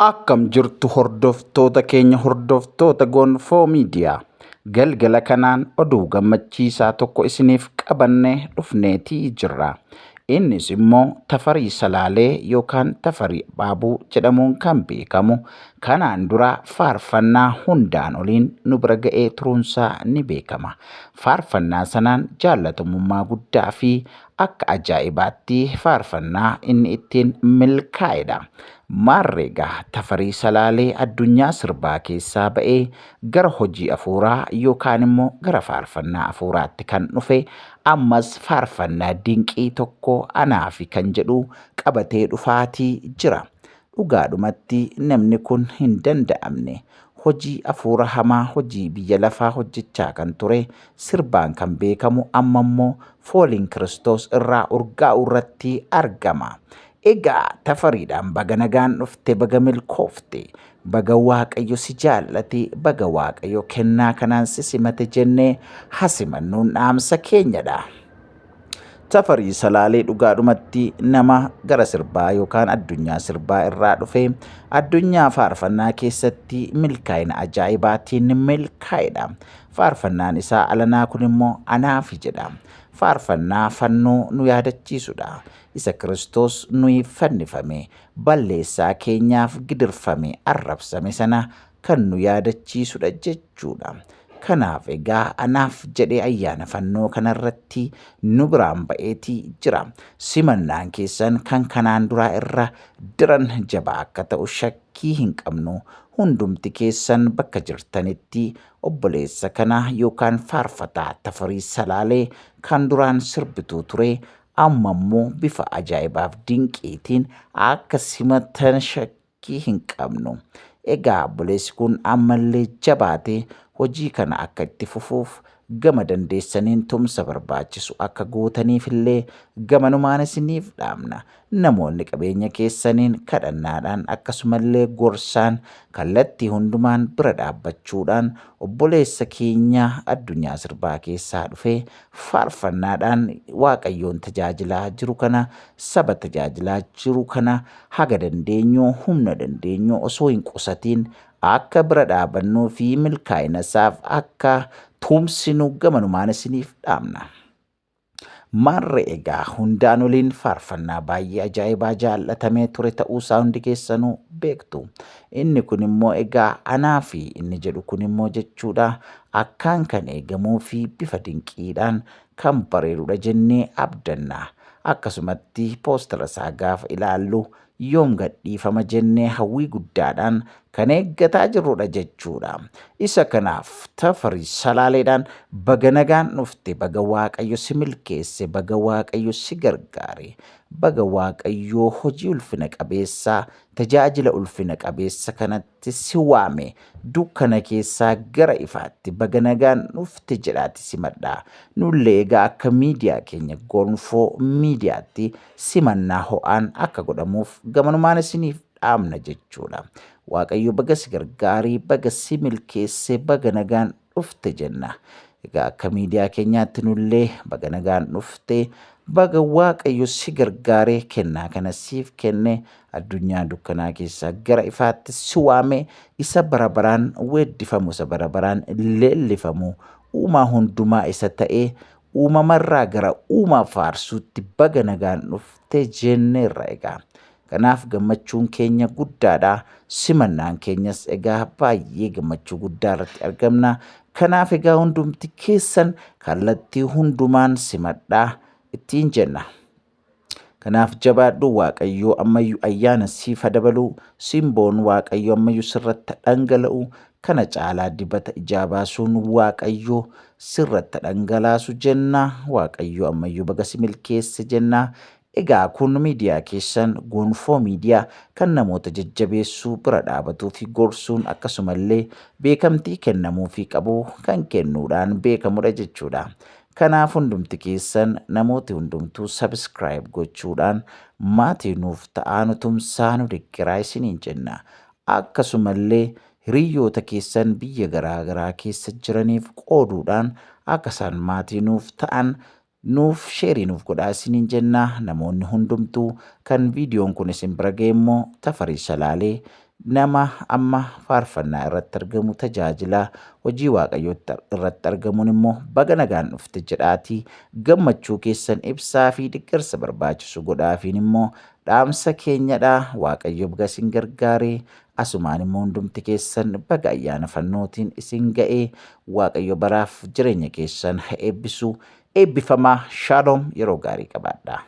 Akkam jirtu hordoftoota keenya hordoftoota Gonfoo Miidiyaa. Galgala kanaan oduu gammachiisaa tokko isiniif qabannee dhufneetii jirra. Innis immoo Tafarii Salaalee yookaan Tafarii Baabuu jedhamuun kan beekamu kanaan dura faarfannaa hundaan oliin nu bira ga'ee turuunsaa ni beekama. Faarfannaa sanaan jaallatamummaa guddaa fi akka ajaa'ibaatti faarfannaa inni ittiin milkaa'edha. Maarreegaa Tafarii Salaalee addunyaa sirbaa keessaa ba'ee gara hojii afuuraa yookaan immoo gara faarfannaa afuuraatti kan dhufe ammas faarfannaa dinqii tokko anaafi kan jedhu qabatee dhufaatii jira. Dhugaadhumatti namni kun hin danda'amne hojii afuura hamaa hojii biyya lafaa hojjechaa kan ture sirbaan kan beekamu amma immoo fooliin Kiristoos irraa urgaa'u irratti argama. Egaa Tafariidhaan baga nagaan dhufte baga milkoofte baga Waaqayyo si jaallate baga Waaqayyo kennaa kanaan si simate jennee hasimannuun dhaamsa keenyadha. Tafarii Salaalee dhugaadhumatti nama gara sirbaa yookaan addunyaa sirbaa irraa dhufe addunyaa faarfannaa keessatti milkaa'ina ajaa'ibaatiin milkaa'edha. Faarfannaan isaa alanaa kun immoo anaafi jedha. Faarfannaa fannoo nu yaadachiisudha. Isa Kiristoos nuyi fannifame balleessaa keenyaaf gidirfame arrabsame sana kan nu yaadachiisudha jechuudha. Kanaaf egaa anaaf jedhee ayyaana fannoo kanarratti nu biraan ba'eetii jira. Simannaan keessan kan kanaan duraa irra diran jabaa akka ta'u shakkii hin qabnu. Hundumti keessan bakka jirtanitti obboleessa kana yookaan faarfataa Tafarii Salaalee kan duraan sirbituu ture amma immoo bifa ajaa'ibaaf dinqiitiin akka simatan shakkii hin qabnu. Egaa obboleessi kun ammallee jabaatee hojii kana akka itti fufuuf gama dandeessaniin tumsa barbaachisu akka gootaniif illee gamanumaan isiniif dhaamna. Namoonni qabeenya keessaniin kadhannaadhaan akkasumallee gorsaan kallattii hundumaan bira dhaabbachuudhaan obboleessa keenya addunyaa sirbaa keessaa dhufe faarfannaadhaan Waaqayyoon tajaajilaa jiru kana saba tajaajilaa jiru kana haga dandeenyu humna dandeenyu osoo hin qusatiin akka bira dhaabannuu fi milkaa'ina isaaf akka tumsinu gamanumaan isiniif dhaamna. Maarree egaa hundaan oliin faarfannaa baay'ee ajaa'ibaa jaallatamee ture ta'uusaa hundi keessanuu beektu. Inni kun immoo egaa anaafi inni jedhu kun immoo jechuudha akkaan kan eegamuu fi bifa dinqiidhaan kan bareedudha jennee abdanna. Akkasumatti poostara isaa gaafa ilaallu yoom gadhiifama jennee hawwii guddaadhaan kan eeggataa jirrudha jechuudha. Isa kanaaf Tafarii Salaaleedhaan baga nagaan dhufte baga Waaqayyo si milkeesse baga Waaqayyo si gargaare baga Waaqayyo hojii ulfina qabeessaa tajaajila ulfina qabeessa kanatti si waame dukkana keessaa gara ifaatti baga nagaan dhufte jedhaati simadha. Nullee egaa akka miidiyaa keenya Gonfoo Miidiyaatti simannaa ho'aan akka godhamuuf gamanumaan isiniif dhaamna jechuudha. Waaqayyo baga si gargaarii baga si milkeesse baga nagaan dhufte jenna. Egaa akka miidiyaa keenyaatti nullee baga nagaan dhufte baga Waaqayyo si gargaaree kennaa kana siif kenne addunyaa dukkanaa keessaa gara ifaatti si waame isa barabaraan weeddifamu isa barabaraan leellifamu uumaa hundumaa isa ta'ee uumamarraa gara uumaa faarsuutti baga nagaan dhufte jenneerra egaa. Kanaaf gammachuun keenya guddaadha. Simannaan keenyas egaa baay'ee gammachuu guddaa irratti argamna. Kanaaf egaa hundumti keessan kallattii hundumaan simadhaa ittiin jenna. Kanaaf jabaadhu Waaqayyo ammayyuu ayyaana siif dabalu simboon Waaqayyo ammayyuu sirratti dhangala'u kana caalaa dibata ijaa baasuun Waaqayyo sirratti dhangalaasu jenna. Waaqayyo ammayyuu baga si milkeesse jenna. Egaa kun miidiyaa keessan Gonfoo Miidiyaa kan namoota jajjabeessuu bira dhaabatuu fi gorsuun akkasumallee beekamtii kennamuu fi qabu kan kennuudhaan beekamudha jechuudha. Kanaaf hundumti keessan namooti hundumtuu subscribe gochuudhaan maatii nuuf ta'aa nu tumsaa nu deeggaraa isiniin jenna. Akkasumallee hiriyoota keessan biyya garaa garaa keessa jiraniif qooduudhaan akka isaan maatii nuuf ta'an nuuf sheerii nuuf godhaa isiniin jenna. Namoonni hundumtuu kan viidiyoon kun isin bira ga'e immoo Tafarii Salaalee nama amma faarfannaa irratti argamu tajaajila hojii waaqayyoo irratti argamuun immoo baga nagaan dhufte jedhaatii gammachuu keessan ibsaa fi deeggarsa barbaachisu godhaafiin immoo dhaamsa keenyadha. Waaqayyo baga isin gargaaree asumaan immoo hundumti keessan baga ayyaana fannootiin isin ga'ee waaqayyo baraaf jireenya keessan haa eebbisu. Eebbifamaa. Shaaloom. Yeroo gaarii qabaadhaa.